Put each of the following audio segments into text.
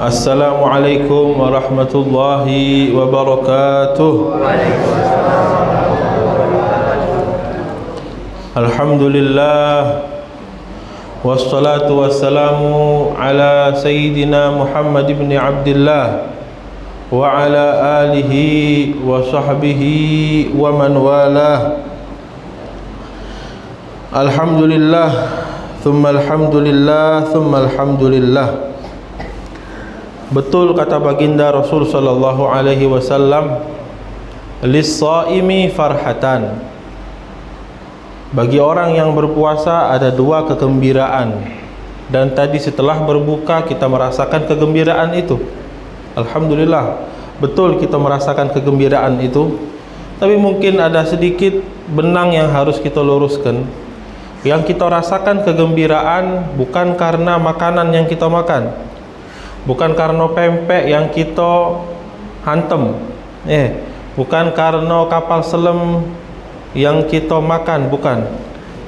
Assalamualaikum warahmatullahi wabarakatuh. Alhamdulillah, wassalatu wassalamu ala sayyidina Muhammad ibn Abdullah wa ala alihi wa sahbihi wa man walah. Alhamdulillah, thumma alhamdulillah, thumma alhamdulillah. Betul kata baginda Rasul sallallahu alaihi wasallam, lis-shaimi farhatan. Bagi orang yang berpuasa ada dua kegembiraan. Dan tadi setelah berbuka kita merasakan kegembiraan itu. Alhamdulillah, betul kita merasakan kegembiraan itu. Tapi mungkin ada sedikit benang yang harus kita luruskan. Yang kita rasakan kegembiraan bukan karena makanan yang kita makan, bukan karena pempek yang kita hantem, bukan karena kapal selam yang kita makan, bukan.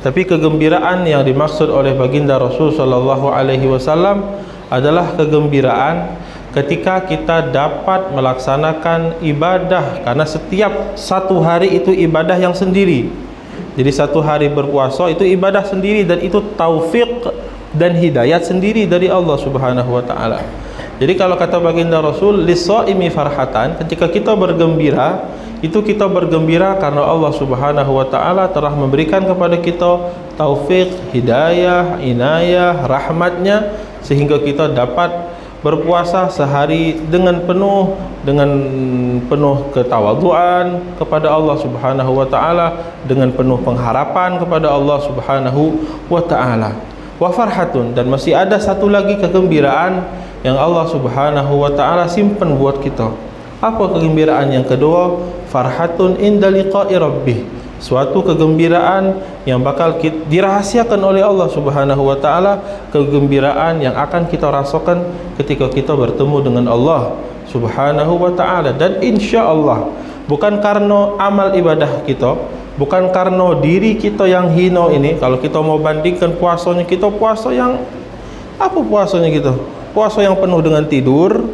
Tapi kegembiraan yang dimaksud oleh baginda Rasul sallallahu alaihi wasallam adalah kegembiraan ketika kita dapat melaksanakan ibadah, karena setiap satu hari itu ibadah yang sendiri. Jadi satu hari berpuasa itu ibadah sendiri, dan itu taufik dan hidayat sendiri dari Allah Subhanahu wa taala. Jadi kalau kata baginda Rasul, lis-shaimi farhatan, ketika kita bergembira, itu kita bergembira karena Allah Subhanahu wa taala telah memberikan kepada kita taufik, hidayah, inayah, rahmatnya, sehingga kita dapat berpuasa sehari dengan penuh ketawaduan kepada Allah Subhanahu wa taala, dengan penuh pengharapan kepada Allah Subhanahu wa taala. Wa farhatun, dan masih ada satu lagi kegembiraan yang Allah Subhanahu wa taala simpan buat kita. Apa kegembiraan yang kedua? Farhatun inda liqa'i rabbih, suatu kegembiraan yang bakal dirahasiakan oleh Allah Subhanahu wa taala, kegembiraan yang akan kita rasakan ketika kita bertemu dengan Allah Subhanahu wa taala. Dan insyaallah bukan karena amal ibadah kita, bukan karena diri kita yang hina ini. Kalau kita mau bandingkan puasanya kita, puasa yang apa puasanya kita? Puasa yang penuh dengan tidur,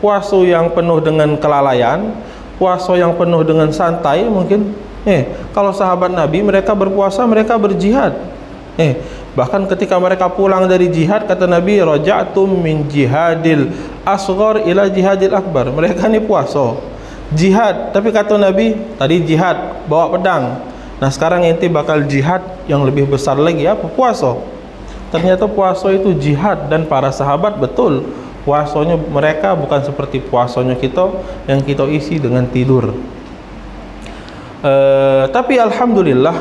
puasa yang penuh dengan kelalaian, puasa yang penuh dengan santai mungkin. Kalau sahabat Nabi, mereka berpuasa, mereka berjihad. Bahkan ketika mereka pulang dari jihad, kata Nabi, raja'tum min jihadil asghar ila jihadil akbar. Mereka ini puasa, jihad, tapi kata Nabi, tadi jihad bawa pedang. Nah sekarang ente bakal jihad yang lebih besar lagi, apa? Puasa. Ternyata puasa itu jihad, dan para sahabat betul puasanya mereka bukan seperti puasanya kita yang kita isi dengan tidur. Tapi alhamdulillah,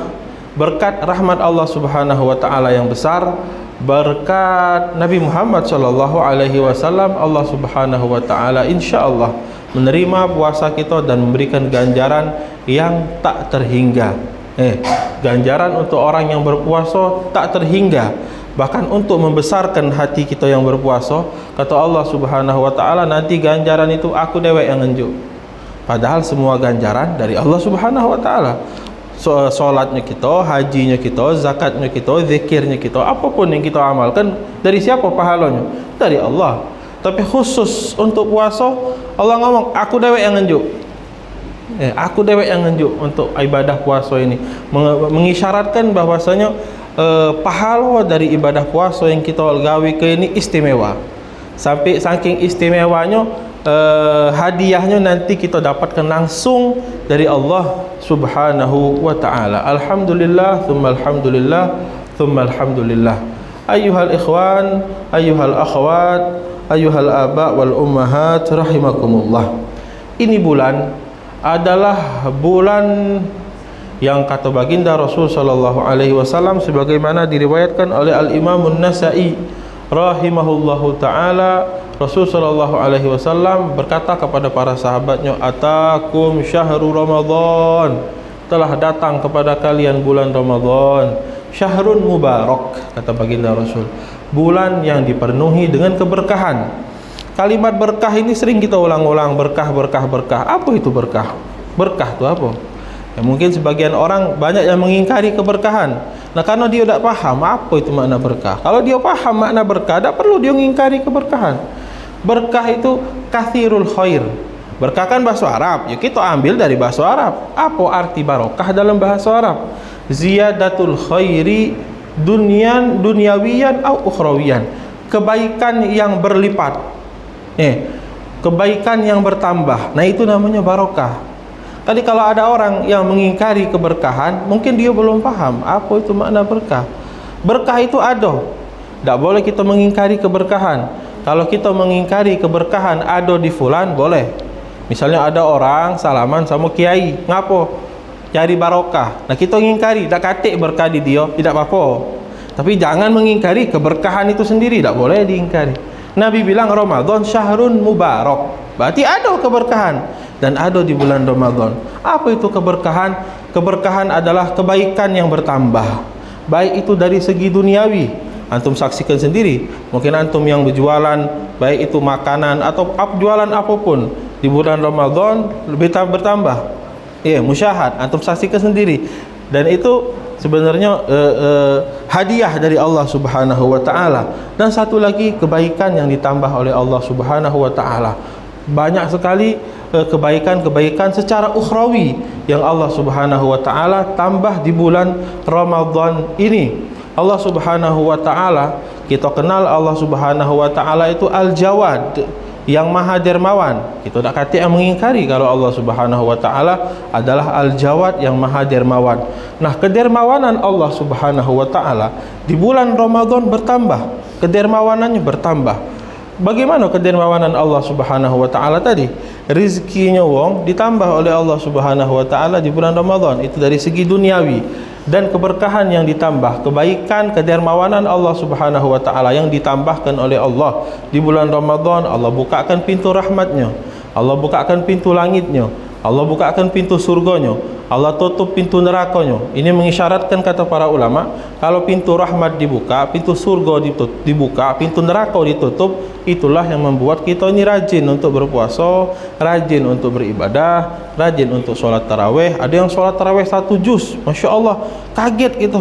berkat rahmat Allah Subhanahu wa taala yang besar, berkat Nabi Muhammad sallallahu alaihi wasallam, Allah Subhanahu wa taala insyaallah menerima puasa kita dan memberikan ganjaran yang tak terhingga. Ganjaran untuk orang yang berpuasa tak terhingga. Bahkan untuk membesarkan hati kita yang berpuasa, kata Allah Subhanahu wa taala, nanti ganjaran itu aku dewek yang ngenjuk. Padahal semua ganjaran dari Allah Subhanahu wa taala. Salatnya kita, hajinya kita, zakatnya kita, zikirnya kita, apapun yang kita amalkan, dari siapa pahalanya? Dari Allah. Tapi khusus untuk puasa, Allah ngomong, aku dewek yang ngenjuk. Aku dewek yang ngenjuk untuk ibadah puasa ini, mengisyaratkan bahwasanya pahala dari ibadah puasa yang kita gawe ke ini istimewa. Sampai saking istimewanya, hadiahnya nanti kita dapatkan langsung dari Allah Subhanahu wa taala. Alhamdulillah, thumma alhamdulillah, thumma alhamdulillah. Ayyuhal ikhwan, ayyuhal akhwat, ayyuhal aba wal ummahat rahimakumullah. Ini bulan adalah bulan yang kata baginda Rasul sallallahu alaihi wasallam, sebagaimana diriwayatkan oleh Al-Imam An-Nasa'i rahimahullahu taala, Rasul sallallahu alaihi wasallam berkata kepada para sahabatnya, atakum syahrul Ramadan, telah datang kepada kalian bulan Ramadan, syahrun mubarak, kata baginda Rasul, bulan yang dipenuhi dengan keberkahan. Kalimat berkah ini sering kita ulang-ulang, berkah, berkah, berkah. Apa itu berkah? Berkah itu apa? Ya, mungkin sebagian orang banyak yang mengingkari keberkahan. Nah, karena dia tidak paham apa itu makna berkah. Kalau dia paham makna berkah, tidak perlu dia mengingkari keberkahan. Berkah itu kathirul khair. Berkah kan bahasa Arab, ya kita ambil dari bahasa Arab. Apa arti barokah dalam bahasa Arab? Ziyadatul khairi dunyawiyan au ukhrawiyan. Kebaikan yang berlipat. Kebaikan yang bertambah. Nah, itu namanya barokah. Tadi kalau ada orang yang mengingkari keberkahan, mungkin dia belum paham apa itu makna berkah. Berkah itu ada. Tak boleh kita mengingkari keberkahan. Kalau kita mengingkari keberkahan ada di fulan, boleh. Misalnya ada orang salaman sama kiai, ngapo? Cari barokah. Nah, kita mengingkari, tak katik berkah di dia, tidak apa-apa. Tapi jangan mengingkari keberkahan itu sendiri, tak boleh diingkari. Nabi bilang Ramadan syahrun mubarak. Berarti ada keberkahan dan ada di bulan Ramadan. Apa itu keberkahan? Keberkahan adalah kebaikan yang bertambah. Baik itu dari segi duniawi, antum saksikan sendiri. Mungkin antum yang berjualan, baik itu makanan atau jualan apapun, di bulan Ramadan lebih bertambah. Musyahad, antum saksikan sendiri. Dan itu sebenarnya hadiah dari Allah Subhanahu wa taala. Dan satu lagi kebaikan yang ditambah oleh Allah Subhanahu wa taala. Banyak sekali kebaikan-kebaikan secara ukhrawi yang Allah Subhanahu wa taala tambah di bulan Ramadan ini. Allah Subhanahu wa taala, kita kenal Allah Subhanahu wa taala itu Al-Jawad, yang maha dermawan. Kita tak kata yang mengingkari kalau Allah Subhanahu wa taala adalah Al-Jawad, yang maha dermawan. Nah, kedermawanan Allah Subhanahu wa taala di bulan Ramadan bertambah, kedermawanannya bertambah. Bagaimana kedermawanan Allah Subhanahu wa taala tadi? Rizkinya wong ditambah oleh Allah Subhanahu wa taala di bulan Ramadan. Itu dari segi duniawi. Dan keberkahan yang ditambah, kebaikan, kedermawanan Allah Subhanahu wa taala yang ditambahkan oleh Allah di bulan Ramadan. Allah bukakan pintu rahmatnya, Allah bukakan pintu langitnya, Allah bukakan pintu surganya, Allah tutup pintu nerakanya. Ini mengisyaratkan, kata para ulama, kalau pintu rahmat dibuka, pintu surga dibuka, pintu neraka ditutup, itulah yang membuat kita ini rajin untuk berpuasa, rajin untuk beribadah, rajin untuk sholat tarawih. Ada yang sholat tarawih 1 juz, Masya Allah, kaget gitu,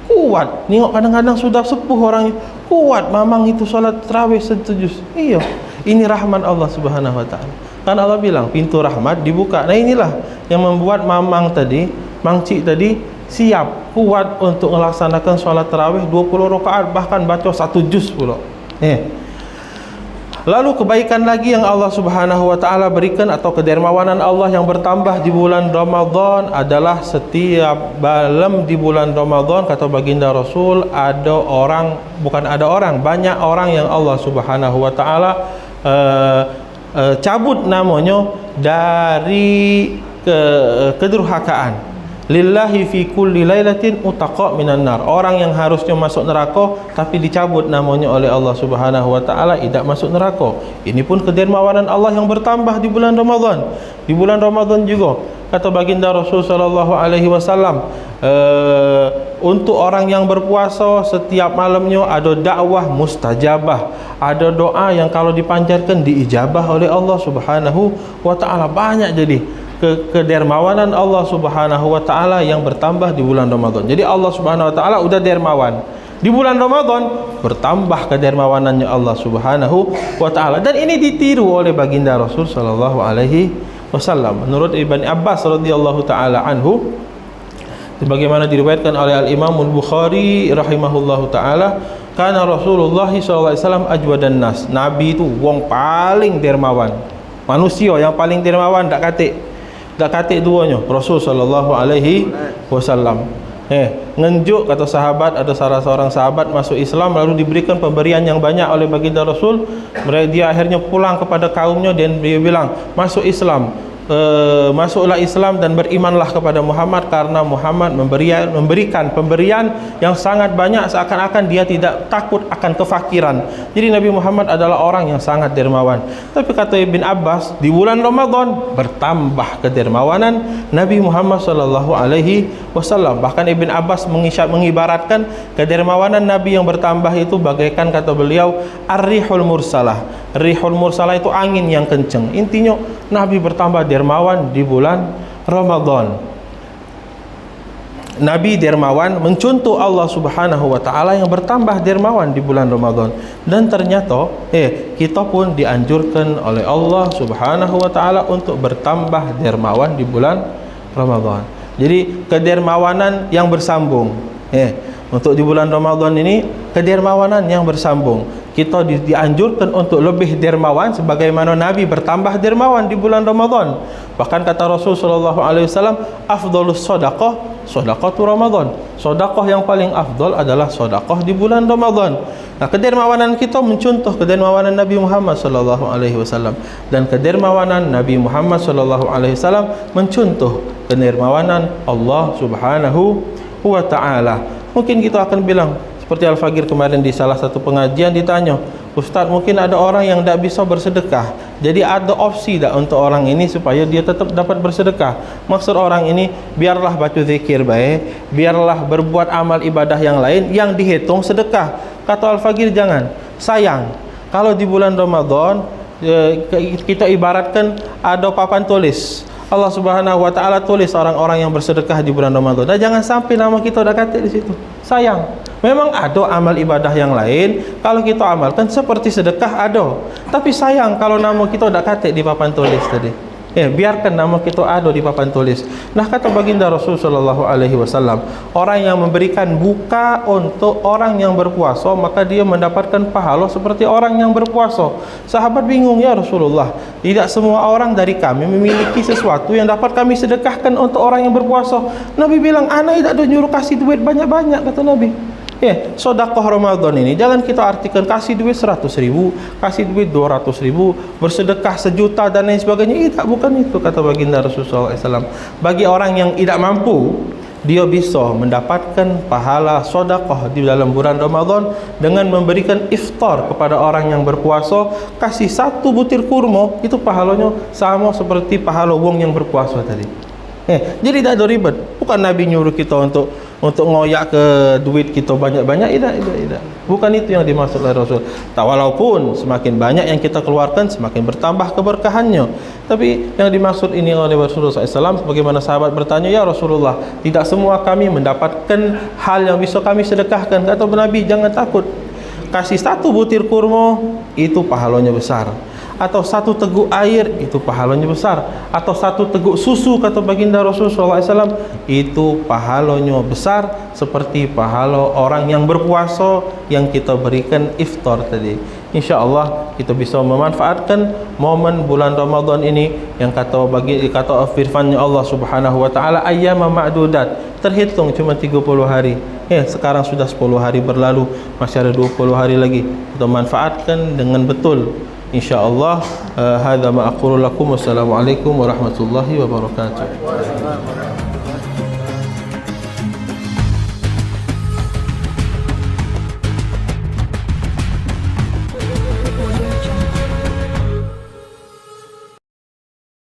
kuat. Nengok kadang-kadang sudah sepuh orangnya, kuat mamang itu sholat tarawih 1 juz. Iya, ini rahmat Allah Subhanahu wa ta'ala. Kan Allah bilang pintu rahmat dibuka. Nah, inilah yang membuat mamang tadi, mangcik tadi siap, kuat untuk melaksanakan sholat tarawih 20 rakaat, bahkan baca 1 juz pula. Lalu kebaikan lagi yang Allah Subhanahu wa taala berikan, atau kedermawanan Allah yang bertambah di bulan Ramadan adalah setiap malam di bulan Ramadan, kata baginda Rasul, banyak orang yang Allah Subhanahu wa taala cabut namanya dari kedurhakaan. Lillahi fi kulli lailatin utaqa minan nar. Orang yang harusnya masuk neraka tapi dicabut namanya oleh Allah Subhanahu wa taala, tidak masuk neraka. Ini pun kedermawanan Allah yang bertambah di bulan Ramadan. Di bulan Ramadan juga kata baginda Rasul sallallahu alaihi wasallam, untuk orang yang berpuasa setiap malamnya ada dakwah mustajabah, ada doa yang kalau dipanjatkan diijabah oleh Allah Subhanahu wa taala. Banyak jadi kedermawanan Allah Subhanahu wa taala yang bertambah di bulan Ramadan. Jadi Allah Subhanahu wa taala udah dermawan. Di bulan Ramadan bertambah kedermawanannya Allah Subhanahu wa taala, dan ini ditiru oleh baginda Rasul sallallahu alaihi wasallam. Menurut Ibn Abbas radhiyallahu taala anhu, sebagaimana diriwayatkan oleh Al-Imam Al-Bukhari rahimahullahu taala, kana Rasulullah sallallahu alaihi wasallam ajwadan nas. Nabi itu wong paling dermawan. Manusia yang paling dermawan tak katik duanya Rasul sallallahu alaihi wasallam. Ngenjuk, kata sahabat, ada salah seorang sahabat masuk Islam lalu diberikan pemberian yang banyak oleh baginda Rasul. Dia akhirnya pulang kepada kaumnya dan dia bilang, masuk Islam, masuklah Islam dan berimanlah kepada Muhammad, karena Muhammad memberikan pemberian yang sangat banyak, seakan-akan dia tidak takut akan kefakiran. Jadi Nabi Muhammad adalah orang yang sangat dermawan. Tapi kata Ibn Abbas, di bulan Ramadan bertambah kedermawanan Nabi Muhammad sallallahu alaihi wasallam. Bahkan Ibn Abbas mengibaratkan kedermawanan Nabi yang bertambah itu bagaikan, kata beliau, ar-rihul mursalah. Rihul mursalah itu angin yang kencang. Intinya Nabi bertambah dermawan di bulan Ramadan. Nabi dermawan, mencontoh Allah Subhanahu wa taala yang bertambah dermawan di bulan Ramadan. Dan ternyata kita pun dianjurkan oleh Allah Subhanahu wa taala untuk bertambah dermawan di bulan Ramadan. Jadi kedermawanan yang bersambung. Untuk di bulan Ramadan ini kedermawanan yang bersambung. Kita dianjurkan untuk lebih dermawan sebagaimana Nabi bertambah dermawan di bulan Ramadan. Bahkan kata Rasul sallallahu alaihi wasallam, afdhalus shadaqah shadaqatu Ramadan. Sedekah yang paling afdal adalah sedekah di bulan Ramadan. Nah, kedermawanan kita mencontoh kedermawanan Nabi Muhammad sallallahu alaihi wasallam, dan kedermawanan Nabi Muhammad sallallahu alaihi wasallam mencontoh kedermawanan Allah Subhanahu wa taala. Mungkin kita akan bilang seperti Al-Fagir kemarin di salah satu pengajian ditanya, Ustaz, mungkin ada orang yang tak bisa bersedekah. Jadi ada opsi tak untuk orang ini supaya dia tetap dapat bersedekah? Maksud orang ini, biarlah baca zikir baik, biarlah berbuat amal ibadah yang lain yang dihitung sedekah. Kata Al-Fagir, jangan. Sayang, kalau di bulan Ramadan kita ibaratkan ada papan tulis. Allah Subhanahu wa taala tulis orang-orang yang bersedekah di bulan Ramadan. Dan jangan sampai nama kita dah kata di situ. Sayang. Memang ada amal ibadah yang lain kalau kita amalkan seperti sedekah ada. Tapi sayang kalau nama kita dah kata di papan tulis tadi. Biarkan nama kita ada di papan tulis. Nah, kata baginda Rasul sallallahu alaihi wasallam, orang yang memberikan buka untuk orang yang berpuasa, maka dia mendapatkan pahala seperti orang yang berpuasa. Sahabat bingung, ya Rasulullah, tidak semua orang dari kami memiliki sesuatu yang dapat kami sedekahkan untuk orang yang berpuasa. Nabi bilang, anak tidak ada nyuruh kasih duit banyak-banyak, kata Nabi. Sedekah Ramadan ini jangan kita artikan kasih duit 100.000, kasih duit 200.000, bersedekah 1 juta dan lain sebagainya. Tidak, bukan itu kata baginda Rasulullah SAW. Bagi orang yang tidak mampu, dia bisa mendapatkan pahala sedekah di dalam bulan Ramadan dengan memberikan iftar kepada orang yang berpuasa. Kasih 1 butir kurma, itu pahalanya sama seperti pahala wong yang berpuasa tadi. Jadi tidak ada ribet. Bukan Nabi nyuruh kita untuk ngoyak ke duit kita banyak-banyak. Tidak. Bukan itu yang dimaksud oleh Rasul. Tak, walaupun semakin banyak yang kita keluarkan, semakin bertambah keberkahannya. Tapi yang dimaksud ini oleh Rasulullah SAW, bagaimana sahabat bertanya, ya Rasulullah, tidak semua kami mendapatkan hal yang bisa kami sedekahkan. Kata Nabi, jangan takut. Kasih 1 butir kurma, itu pahalanya besar. Atau 1 teguk air, itu pahalanya besar. Atau 1 teguk susu, kata baginda Rasulullah SAW, itu pahalanya besar seperti pahala orang yang berpuasa yang kita berikan iftar tadi. InsyaAllah kita bisa memanfaatkan momen bulan Ramadan ini yang kata firman Allah Subhanahu wa taala, ayyama ma'dudat, terhitung cuma 30 hari. Sekarang sudah 10 hari berlalu, masih ada 20 hari lagi. Kita manfaatkan dengan betul. InsyaAllah. Hadza ma aqulu lakum. Wassalamualaikum warahmatullahi wabarakatuh.